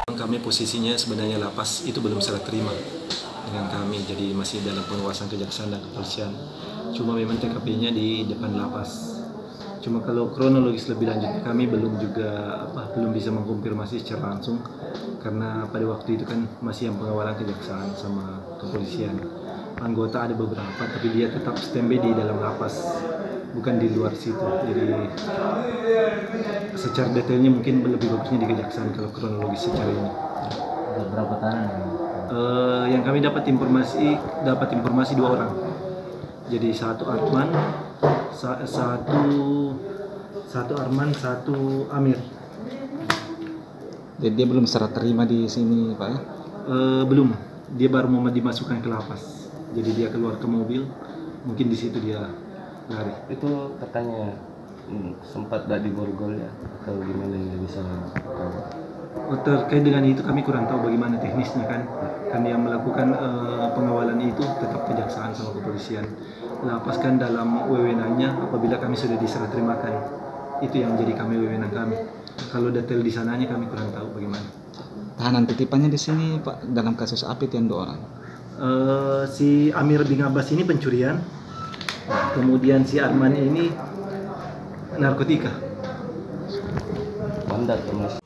Kami posisinya sebenarnya lapas itu belum serah terima dengan kami, jadi masih dalam pengawasan kejaksaan dan kepolisian. Cuma memang TKP-nya di depan lapas. Cuma kalau kronologis lebih lanjut kami belum bisa mengkonfirmasi secara langsung karena pada waktu itu kan masih yang pengawalan kejaksaan sama kepolisian. Anggota ada beberapa tapi dia tetap standby di dalam lapas, bukan di luar situ. Jadi secara detailnya mungkin lebih bagusnya di kejaksaan kalau kronologis secara ini. Berapa tahanan? Yang kami dapat informasi 2 orang. Jadi satu Arman, satu Arman, satu Amir. Jadi dia belum serah terima di sini, Pak ya? Belum, dia baru mau dimasukkan ke lapas. Jadi dia keluar ke mobil, mungkin di situ dia lari. Itu katanya sempat di borgol ya, atau gimana yang bisa tahu? Terkait dengan itu kami kurang tahu bagaimana teknisnya kan yang melakukan pengawalan itu tetap kejaksaan sama kepolisian. Lapas kan dalam wewenangnya apabila kami sudah diserah terimakan, itu yang menjadi wewenang kami. Kalau detail di sananya kami kurang tahu bagaimana. Tahanan titipannya di sini, Pak, dalam kasus apa itu yang 2 orang? Si Amir bin Abbas ini pencurian, kemudian si Arman ini narkotika. Mandat Mas.